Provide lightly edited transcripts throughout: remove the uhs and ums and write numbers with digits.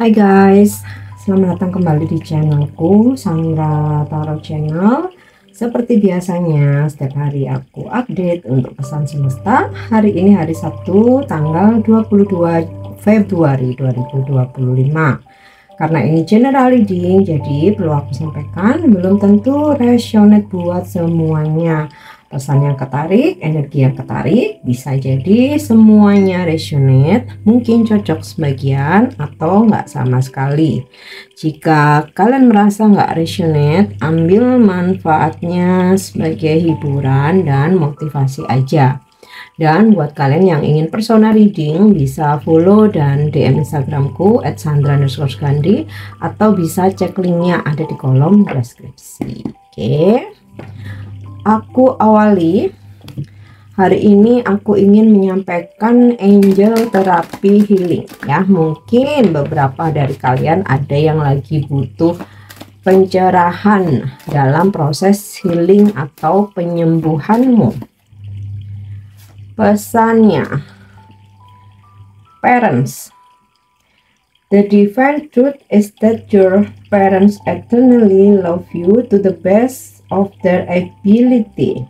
Hai guys, selamat datang kembali di channelku Sandra Tarot Channel. Seperti biasanya, setiap hari aku update untuk pesan semesta. Hari ini hari Sabtu, tanggal 22 Februari 2025. Karena ini general reading, jadi perlu aku sampaikan, belum tentu resonate buat semuanya. Pesan yang ketarik, energi yang ketarik, bisa jadi semuanya resonate, mungkin cocok sebagian atau nggak sama sekali. Jika kalian merasa nggak resonate, ambil manfaatnya sebagai hiburan dan motivasi aja. Dan buat kalian yang ingin personal reading, bisa follow dan DM Instagramku @sandra_gandhi, atau bisa cek linknya ada di kolom deskripsi. Oke. Aku awali hari ini, aku ingin menyampaikan angel terapi healing ya. Mungkin beberapa dari kalian ada yang lagi butuh pencerahan dalam proses healing atau penyembuhanmu. Pesannya, parents. The divine truth is that your parents eternally love you to the best of their ability.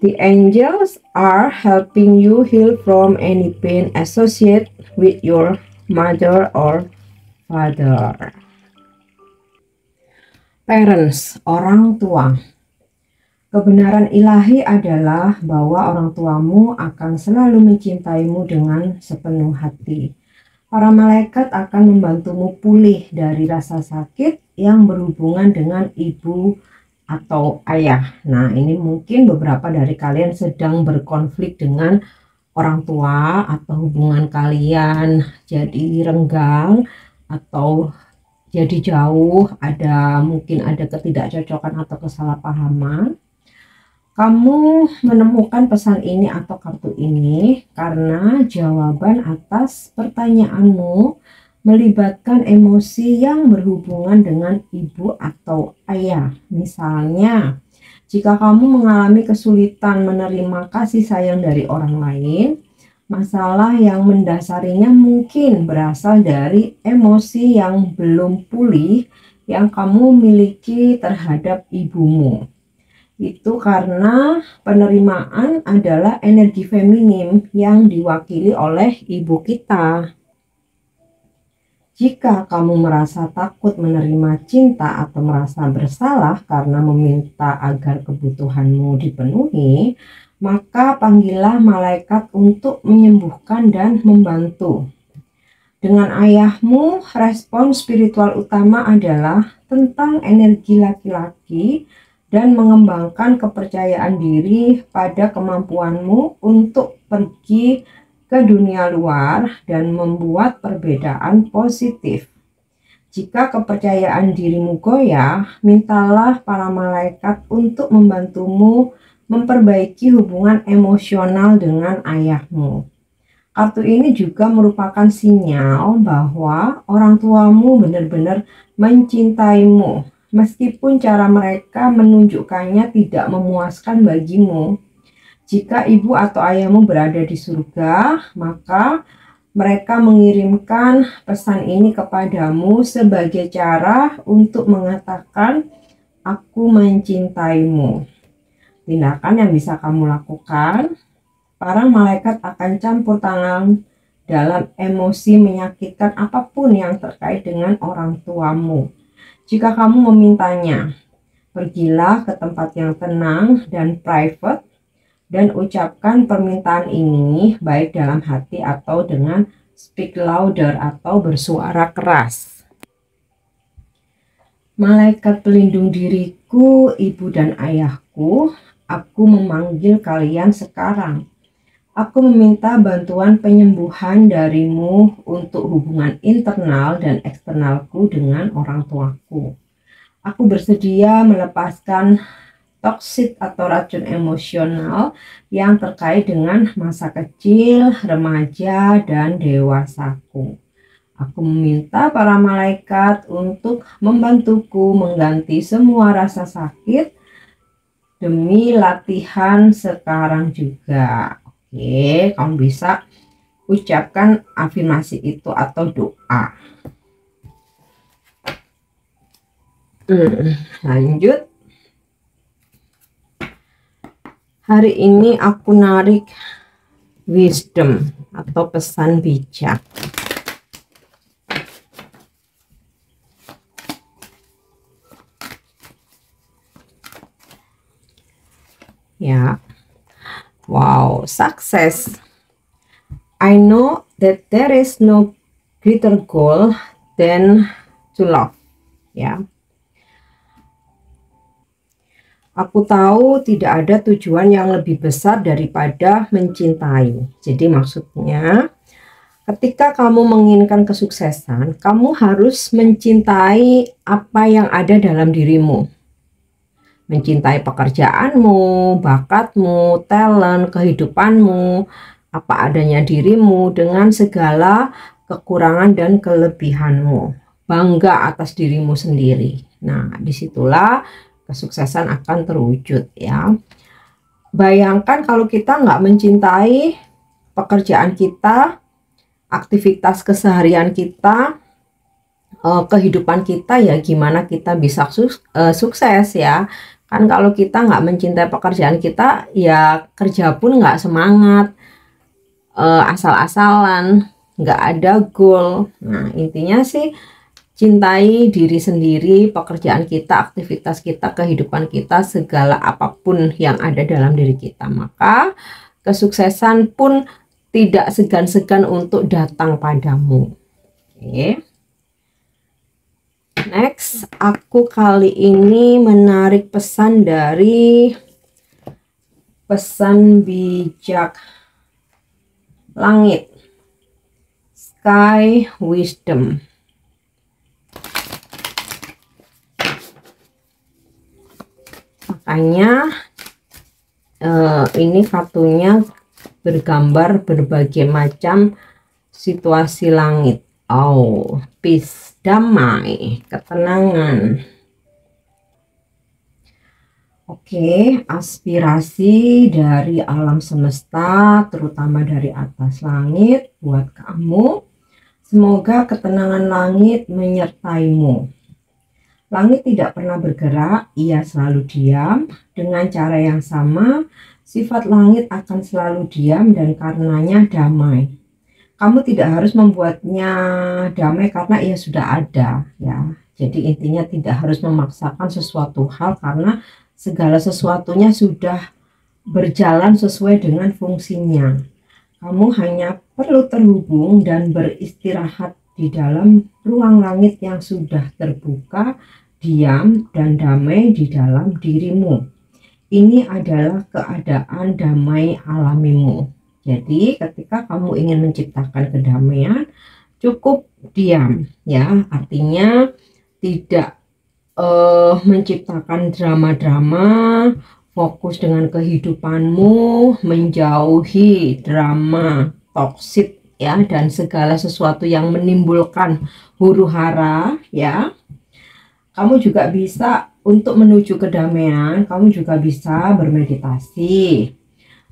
The angels are helping you heal from any pain associated with your mother or father. Parents, orang tua. Kebenaran ilahi adalah bahwa orang tuamu akan selalu mencintaimu dengan sepenuh hati. Para malaikat akan membantumu pulih dari rasa sakit yang berhubungan dengan ibu atau ayah. Nah, ini mungkin beberapa dari kalian sedang berkonflik dengan orang tua atau hubungan kalian jadi renggang atau jadi jauh, mungkin ada ketidakcocokan atau kesalahpahaman. Kamu menemukan pesan ini atau kartu ini karena jawaban atas pertanyaanmu melibatkan emosi yang berhubungan dengan ibu atau ayah. Misalnya, jika kamu mengalami kesulitan menerima kasih sayang dari orang lain, masalah yang mendasarinya mungkin berasal dari emosi yang belum pulih yang kamu miliki terhadap ibumu. Itu karena penerimaan adalah energi feminim yang diwakili oleh ibu kita. Jika kamu merasa takut menerima cinta atau merasa bersalah karena meminta agar kebutuhanmu dipenuhi, maka panggillah malaikat untuk menyembuhkan dan membantu. Dengan ayahmu, respon spiritual utama adalah tentang energi laki-laki dan mengembangkan kepercayaan diri pada kemampuanmu untuk pergi ke dunia luar dan membuat perbedaan positif. Jika kepercayaan dirimu goyah, mintalah para malaikat untuk membantumu memperbaiki hubungan emosional dengan ayahmu. Kartu ini juga merupakan sinyal bahwa orang tuamu benar-benar mencintaimu, meskipun cara mereka menunjukkannya tidak memuaskan bagimu. Jika ibu atau ayahmu berada di surga, maka mereka mengirimkan pesan ini kepadamu sebagai cara untuk mengatakan, "Aku mencintaimu." Tindakan yang bisa kamu lakukan, para malaikat akan campur tangan dalam emosi menyakitkan apapun yang terkait dengan orang tuamu. Jika kamu memintanya, pergilah ke tempat yang tenang dan private dan ucapkan permintaan ini baik dalam hati atau dengan speak louder atau bersuara keras. Malaikat pelindung diriku, ibu dan ayahku, aku memanggil kalian sekarang. Aku meminta bantuan penyembuhan darimu untuk hubungan internal dan eksternalku dengan orang tuaku. Aku bersedia melepaskan toksik atau racun emosional yang terkait dengan masa kecil, remaja, dan dewasaku. Aku meminta para malaikat untuk membantuku mengganti semua rasa sakit demi latihan sekarang juga. Oke, kamu bisa ucapkan afirmasi itu atau doa. Lanjut. Hari ini aku narik wisdom atau pesan bijak. Ya. Wow, success. I know that there is no greater goal than to love. Ya. Aku tahu tidak ada tujuan yang lebih besar daripada mencintai. Jadi maksudnya, ketika kamu menginginkan kesuksesan, kamu harus mencintai apa yang ada dalam dirimu. Mencintai pekerjaanmu, bakatmu, talent, kehidupanmu, apa adanya dirimu dengan segala kekurangan dan kelebihanmu. Bangga atas dirimu sendiri. Nah, disitulah kesuksesan akan terwujud ya. Bayangkan kalau kita nggak mencintai pekerjaan kita, aktivitas keseharian kita, kehidupan kita, ya gimana kita bisa sukses ya. Kan kalau kita nggak mencintai pekerjaan kita, ya kerja pun nggak semangat, asal-asalan, nggak ada goal. Nah, intinya sih cintai diri sendiri, pekerjaan kita, aktivitas kita, kehidupan kita, segala apapun yang ada dalam diri kita. Maka kesuksesan pun tidak segan-segan untuk datang padamu. Oke. Next, aku kali ini menarik pesan dari pesan bijak langit, Sky Wisdom. Makanya ini kartunya bergambar berbagai macam situasi langit. Oh, peace, damai, ketenangan. Oke, aspirasi dari alam semesta, terutama dari atas langit buat kamu. Semoga ketenangan langit menyertaimu. Langit tidak pernah bergerak, ia selalu diam. Dengan cara yang sama, sifat langit akan selalu diam dan karenanya damai. Kamu tidak harus membuatnya damai karena ia sudah ada ya. Jadi intinya tidak harus memaksakan sesuatu hal karena segala sesuatunya sudah berjalan sesuai dengan fungsinya. Kamu hanya perlu terhubung dan beristirahat di dalam ruang langit yang sudah terbuka, diam dan damai di dalam dirimu. Ini adalah keadaan damai alamimu. Jadi ketika kamu ingin menciptakan kedamaian, cukup diam ya. Artinya tidak menciptakan drama-drama, fokus dengan kehidupanmu, menjauhi drama toksik ya, dan segala sesuatu yang menimbulkan huru-hara ya. Kamu juga bisa untuk menuju kedamaian, kamu juga bisa bermeditasi.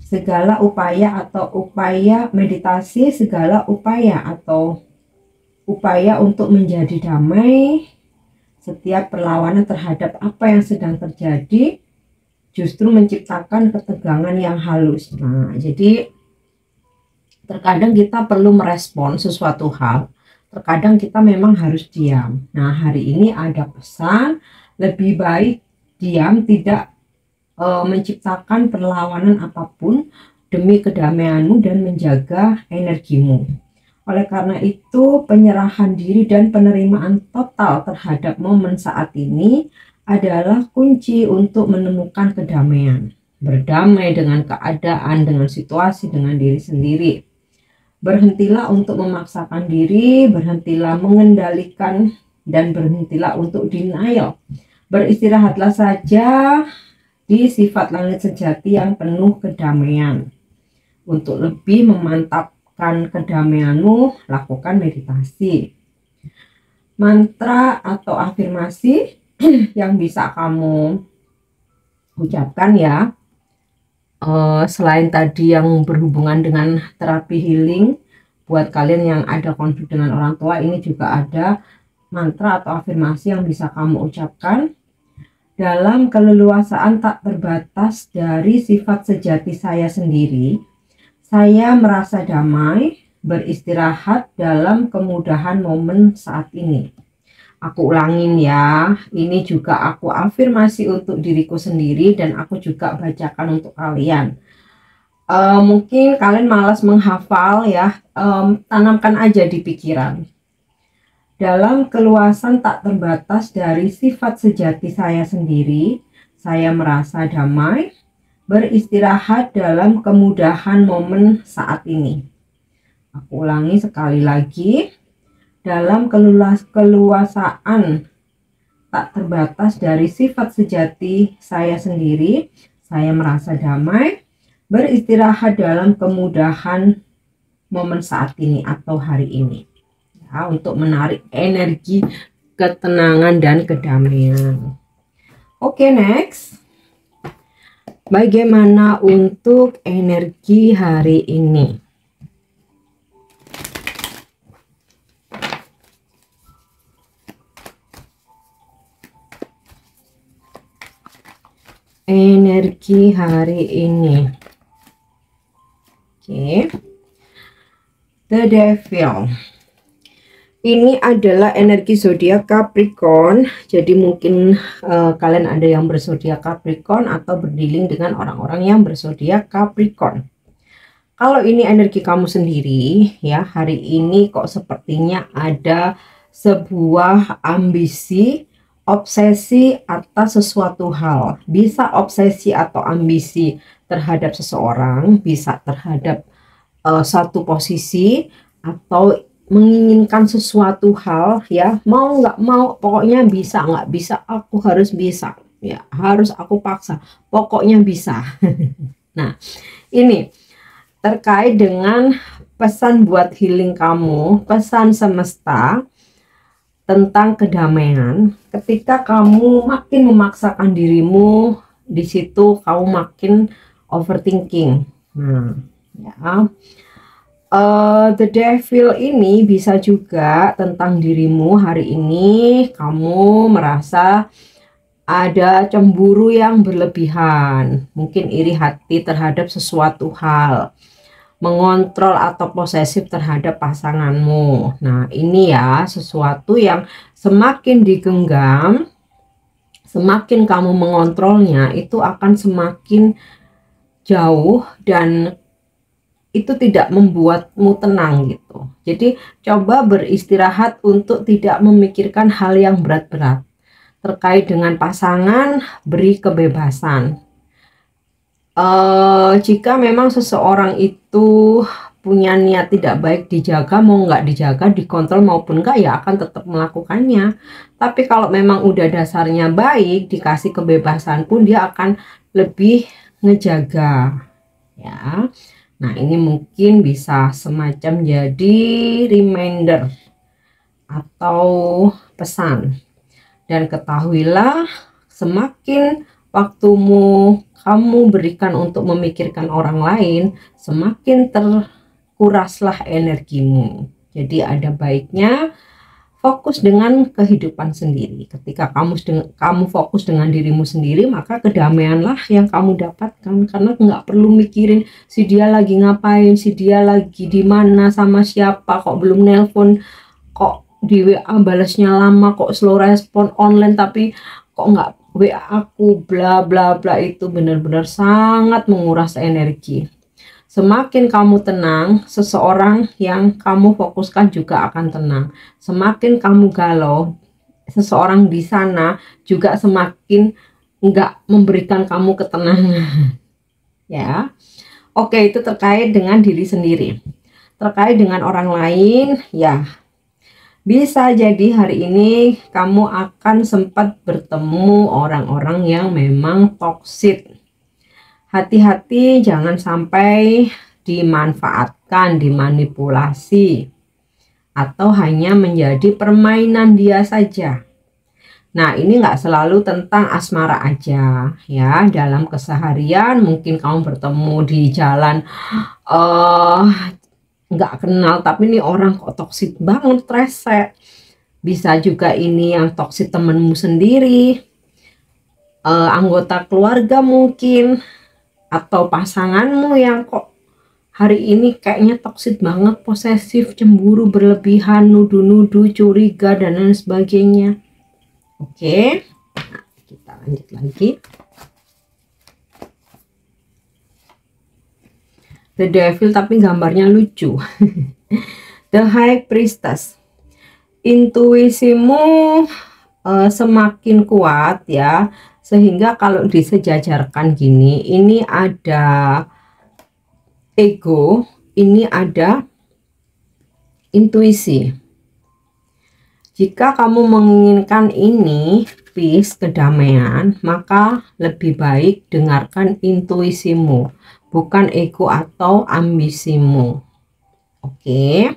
Segala upaya meditasi, segala upaya untuk menjadi damai, setiap perlawanan terhadap apa yang sedang terjadi justru menciptakan ketegangan yang halus. Nah, jadi terkadang kita perlu merespon sesuatu hal, terkadang kita memang harus diam. Nah, hari ini ada pesan, lebih baik diam, tidak menciptakan perlawanan apapun demi kedamaianmu dan menjaga energimu. Oleh karena itu, penyerahan diri dan penerimaan total terhadap momen saat ini adalah kunci untuk menemukan kedamaian. Berdamai dengan keadaan, dengan situasi, dengan diri sendiri. Berhentilah untuk memaksakan diri, berhentilah mengendalikan, dan berhentilah untuk denial. Beristirahatlah saja di sifat langit sejati yang penuh kedamaian. Untuk lebih memantapkan kedamaianmu, lakukan meditasi. Mantra atau afirmasi yang bisa kamu ucapkan ya, selain tadi yang berhubungan dengan terapi healing, buat kalian yang ada konflik dengan orang tua, ini juga ada mantra atau afirmasi yang bisa kamu ucapkan. Dalam keleluasaan tak terbatas dari sifat sejati saya sendiri, saya merasa damai, beristirahat dalam kemudahan momen saat ini. Aku ulangin ya, ini juga aku afirmasi untuk diriku sendiri dan aku juga bacakan untuk kalian. Mungkin kalian malas menghafal ya, tanamkan aja di pikiran. Dalam keluasan tak terbatas dari sifat sejati saya sendiri, saya merasa damai, beristirahat dalam kemudahan momen saat ini. Aku ulangi sekali lagi. Dalam keluasaan tak terbatas dari sifat sejati saya sendiri, saya merasa damai, beristirahat dalam kemudahan momen saat ini atau hari ini. Ya, untuk menarik energi ketenangan dan kedamaian. Oke, next. Bagaimana untuk energi hari ini? Energi hari ini. Oke. The Devil. Ini adalah energi zodiak Capricorn. Jadi mungkin kalian ada yang berzodiak Capricorn atau berdealing dengan orang-orang yang berzodiak Capricorn. Kalau ini energi kamu sendiri ya, hari ini kok sepertinya ada sebuah ambisi, obsesi atas sesuatu hal. Bisa obsesi atau ambisi terhadap seseorang, bisa terhadap satu posisi, atau menginginkan sesuatu hal ya, mau nggak mau, pokoknya bisa nggak bisa, aku harus bisa ya, harus aku paksa, pokoknya bisa. Nah, ini terkait dengan pesan buat healing kamu, pesan semesta tentang kedamaian. Ketika kamu makin memaksakan dirimu, di situ kamu makin overthinking. Nah, ya. The Devil ini bisa juga tentang dirimu hari ini. Kamu merasa ada cemburu yang berlebihan, mungkin iri hati terhadap sesuatu hal, mengontrol atau posesif terhadap pasanganmu. Nah, ini ya sesuatu yang semakin digenggam, semakin kamu mengontrolnya, itu akan semakin jauh dan itu tidak membuatmu tenang gitu. Jadi coba beristirahat untuk tidak memikirkan hal yang berat-berat. Terkait dengan pasangan, beri kebebasan. Jika memang seseorang itu punya niat tidak baik, dijaga mau nggak dijaga, dikontrol maupun enggak, ya akan tetap melakukannya. Tapi kalau memang udah dasarnya baik, dikasih kebebasan pun dia akan lebih ngejaga ya. Nah, ini mungkin bisa semacam jadi reminder atau pesan. Dan ketahuilah, semakin waktumu kamu berikan untuk memikirkan orang lain, semakin terkuraslah energimu. Jadi ada baiknya fokus dengan kehidupan sendiri. Ketika kamu fokus dengan dirimu sendiri, maka kedamaianlah yang kamu dapatkan. Karena nggak perlu mikirin si dia lagi ngapain, si dia lagi di mana, sama siapa, kok belum nelpon, kok di WA balasnya lama, kok slow respon online, tapi kok nggak WA aku, bla bla bla. Itu benar-benar sangat menguras energi. Semakin kamu tenang, seseorang yang kamu fokuskan juga akan tenang. Semakin kamu galau, seseorang di sana juga semakin enggak memberikan kamu ketenangan. Ya, oke, itu terkait dengan diri sendiri. Terkait dengan orang lain, ya bisa jadi hari ini kamu akan sempat bertemu orang-orang yang memang toksik. Hati-hati jangan sampai dimanfaatkan, dimanipulasi, atau hanya menjadi permainan dia saja. Nah, ini nggak selalu tentang asmara aja ya. Dalam keseharian mungkin kamu bertemu di jalan, nggak kenal, tapi ini orang kok toksik banget, rese. Bisa juga ini yang toksik temenmu sendiri, anggota keluarga mungkin, atau pasanganmu yang kok hari ini kayaknya toksik banget, posesif, cemburu berlebihan, nuduh-nuduh, curiga, dan lain sebagainya. Oke, nah, kita lanjut lagi. The Devil tapi gambarnya lucu. The High Priestess. Intuisimu semakin kuat ya, sehingga kalau disejajarkan gini, ini ada ego, ini ada intuisi. Jika kamu menginginkan ini, peace, kedamaian, maka lebih baik dengarkan intuisimu, bukan ego atau ambisimu. Oke.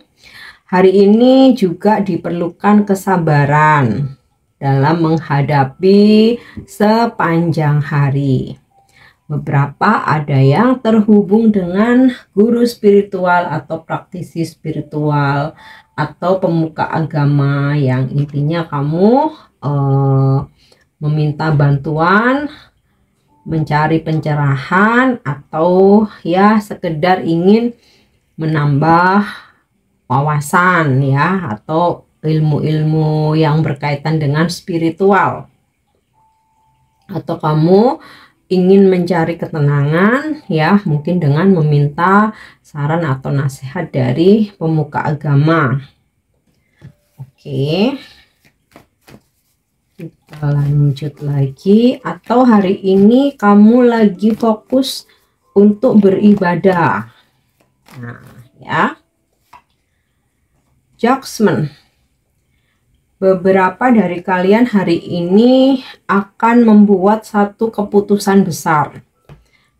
Hari ini juga diperlukan kesabaran dalam menghadapi sepanjang hari. Beberapa ada yang terhubung dengan guru spiritual atau praktisi spiritual atau pemuka agama yang intinya kamu meminta bantuan, mencari pencerahan, atau ya sekedar ingin menambah wawasan ya, atau ilmu-ilmu yang berkaitan dengan spiritual, atau kamu ingin mencari ketenangan ya, mungkin dengan meminta saran atau nasihat dari pemuka agama. Oke, kita lanjut lagi. Atau hari ini kamu lagi fokus untuk beribadah. Nah ya, Judgment. Beberapa dari kalian hari ini akan membuat satu keputusan besar.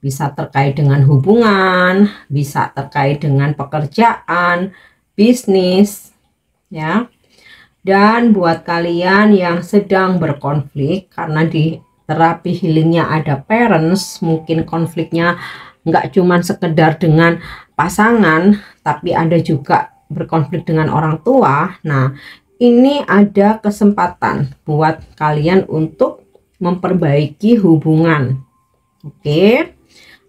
Bisa terkait dengan hubungan, bisa terkait dengan pekerjaan, bisnis, ya. Dan buat kalian yang sedang berkonflik, karena di terapi healingnya ada parents, mungkin konfliknya nggak cuman sekedar dengan pasangan, tapi ada juga berkonflik dengan orang tua. Nah, ini ada kesempatan buat kalian untuk memperbaiki hubungan. Oke.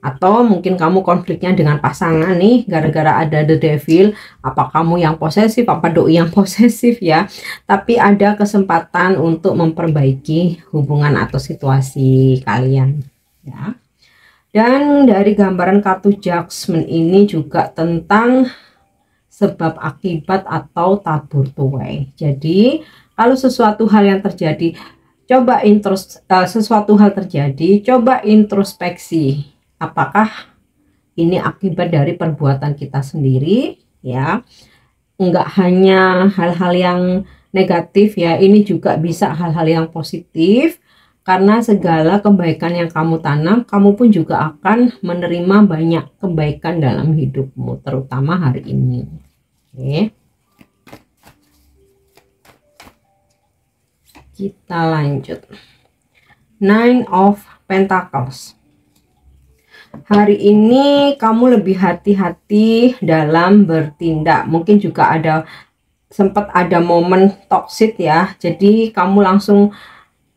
Atau mungkin kamu konfliknya dengan pasangan nih, gara-gara ada The Devil, apa kamu yang posesif, apa doi yang posesif ya. Tapi ada kesempatan untuk memperbaiki hubungan atau situasi kalian ya. Dan dari gambaran kartu Judgment ini juga tentang sebab akibat atau tabur tuai. Jadi kalau sesuatu hal yang terjadi, coba coba introspeksi, apakah ini akibat dari perbuatan kita sendiri ya. Enggak hanya hal-hal yang negatif ya, ini juga bisa hal-hal yang positif, karena segala kebaikan yang kamu tanam, kamu pun juga akan menerima banyak kebaikan dalam hidupmu, terutama hari ini. Oke. Kita lanjut. Nine of Pentacles. Hari ini kamu lebih hati-hati dalam bertindak. Mungkin juga sempat ada momen toksik ya. Jadi kamu langsung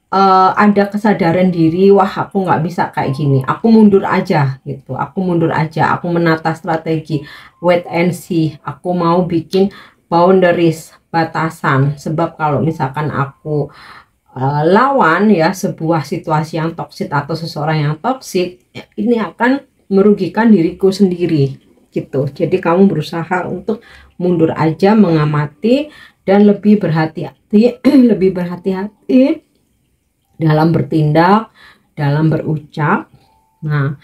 ada kesadaran diri, wah aku nggak bisa kayak gini, aku mundur aja gitu, aku mundur aja, aku menata strategi, wait and see, aku mau bikin boundaries, batasan. Sebab kalau misalkan aku lawan ya sebuah situasi yang toksik atau seseorang yang toksik, ini akan merugikan diriku sendiri gitu. Jadi kamu berusaha untuk mundur aja, mengamati, dan lebih berhati-hati lebih berhati-hati dalam bertindak, dalam berucap. Nah,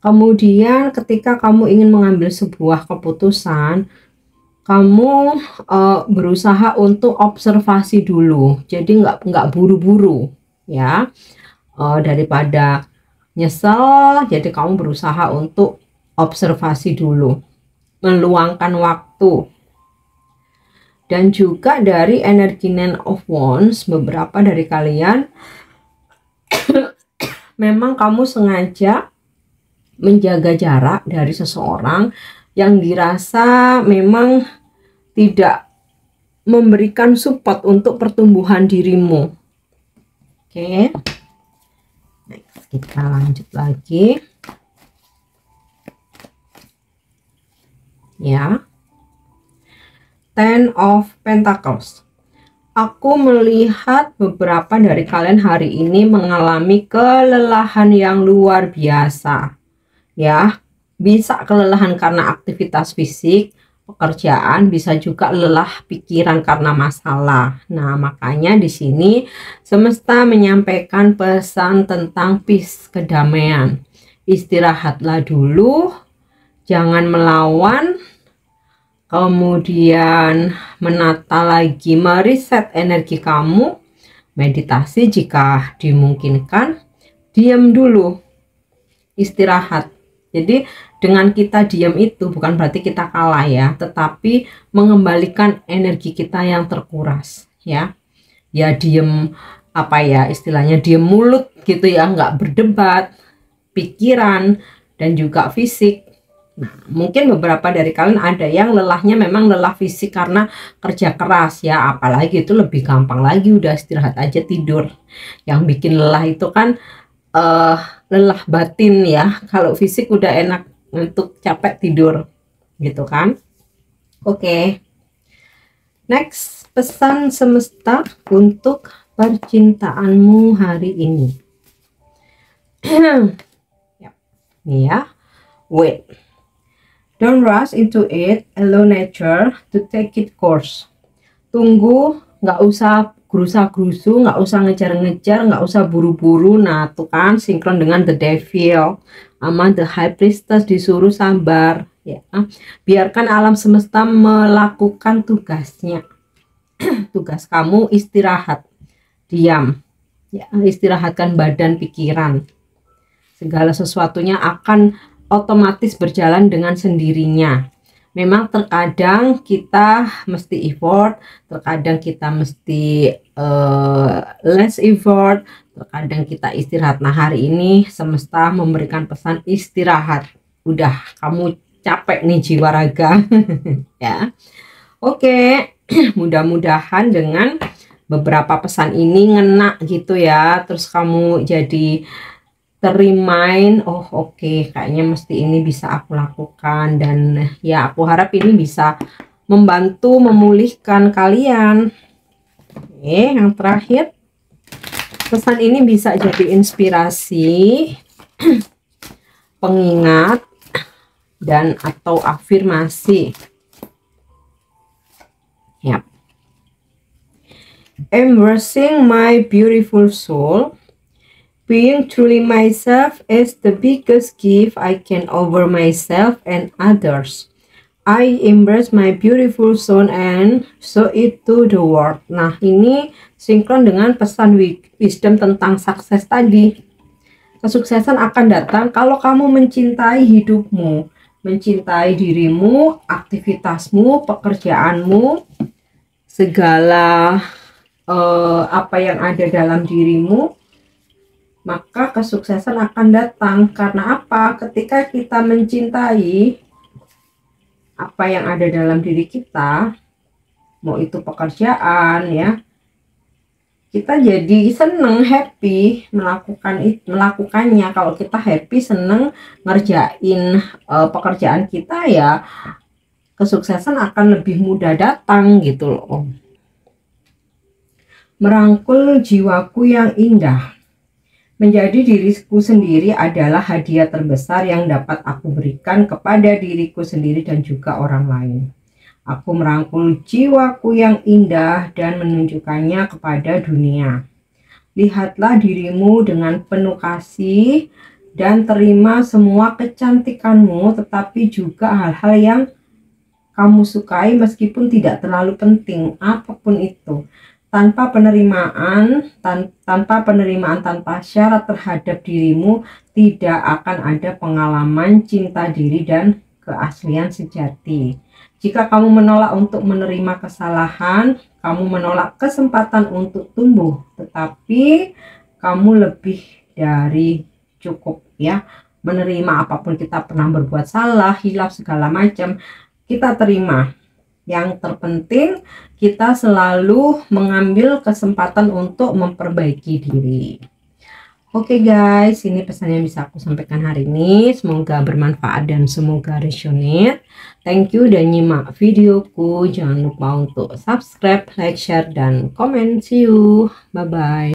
kemudian ketika kamu ingin mengambil sebuah keputusan, kamu berusaha untuk observasi dulu. Jadi nggak buru-buru ya. Daripada nyesel, jadi kamu berusaha untuk observasi dulu, meluangkan waktu. Dan juga dari energi Nine of Wands, beberapa dari kalian memang kamu sengaja menjaga jarak dari seseorang yang dirasa memang tidak memberikan support untuk pertumbuhan dirimu. Oke. Next, kita lanjut lagi. Ya. Ten of Pentacles. Aku melihat beberapa dari kalian hari ini mengalami kelelahan yang luar biasa. Ya, bisa kelelahan karena aktivitas fisik, pekerjaan, bisa juga lelah pikiran karena masalah. Nah, makanya di sini semesta menyampaikan pesan tentang peace, kedamaian. Istirahatlah dulu, jangan melawan. Kemudian menata lagi, mereset energi kamu, meditasi jika dimungkinkan, diam dulu, istirahat. Jadi dengan kita diam itu bukan berarti kita kalah ya, tetapi mengembalikan energi kita yang terkuras ya. Ya diam, apa ya istilahnya, diam mulut gitu ya, nggak berdebat, pikiran dan juga fisik. Nah, mungkin beberapa dari kalian ada yang lelahnya memang lelah fisik karena kerja keras ya, apalagi itu lebih gampang lagi, udah istirahat aja tidur. Yang bikin lelah itu kan lelah batin ya, kalau fisik udah enak untuk capek tidur gitu kan. Oke. Next, pesan semesta untuk percintaanmu hari ini. Nih ya, wait. Don't rush into it, allow nature to take its course. Tunggu, nggak usah gerusa-gerusu, nggak usah ngejar-ngejar, nggak usah buru-buru. Nah, tuh kan sinkron dengan the devil sama the high priestess, disuruh sabar ya. Biarkan alam semesta melakukan tugasnya. Tugas kamu istirahat, diam ya, istirahatkan badan, pikiran. Segala sesuatunya akan otomatis berjalan dengan sendirinya. Memang terkadang kita mesti effort, terkadang kita mesti less effort, terkadang kita istirahat. Nah, hari ini semesta memberikan pesan istirahat. Udah, kamu capek nih jiwa raga. Ya. Oke, mudah-mudahan dengan beberapa pesan ini ngena gitu ya. Terus kamu jadi terimain, oh oke, kayaknya mesti ini bisa aku lakukan, dan ya aku harap ini bisa membantu memulihkan kalian. Oke, yang terakhir, pesan ini bisa jadi inspirasi, pengingat, dan atau afirmasi. Yap. Embracing my beautiful soul. Being truly myself is the biggest gift I can offer myself and others. I embrace my beautiful soul and show it to the world. Nah, ini sinkron dengan pesan wisdom tentang sukses tadi. Kesuksesan akan datang kalau kamu mencintai hidupmu, mencintai dirimu, aktivitasmu, pekerjaanmu, segala apa yang ada dalam dirimu, maka kesuksesan akan datang. Karena apa? Ketika kita mencintai apa yang ada dalam diri kita, mau itu pekerjaan ya, kita jadi seneng, happy melakukannya. Kalau kita happy, seneng ngerjain pekerjaan kita, ya kesuksesan akan lebih mudah datang gitu loh. Merangkul jiwaku yang indah. Menjadi diriku sendiri adalah hadiah terbesar yang dapat aku berikan kepada diriku sendiri dan juga orang lain. Aku merangkul jiwaku yang indah dan menunjukkannya kepada dunia. Lihatlah dirimu dengan penuh kasih dan terima semua kecantikanmu, tetapi juga hal-hal yang kamu sukai meskipun tidak terlalu penting, apapun itu. Tanpa penerimaan tanpa syarat terhadap dirimu, tidak akan ada pengalaman cinta diri dan keaslian sejati. Jika kamu menolak untuk menerima kesalahan, kamu menolak kesempatan untuk tumbuh, tetapi kamu lebih dari cukup ya. Menerima apapun kita pernah berbuat salah, hilaf segala macam, kita terima. Yang terpenting kita selalu mengambil kesempatan untuk memperbaiki diri. Oke guys, ini pesan yang bisa aku sampaikan hari ini. Semoga bermanfaat dan semoga resonate. Thank you udah nyimak videoku. Jangan lupa untuk subscribe, like, share, dan komen. See you. Bye-bye.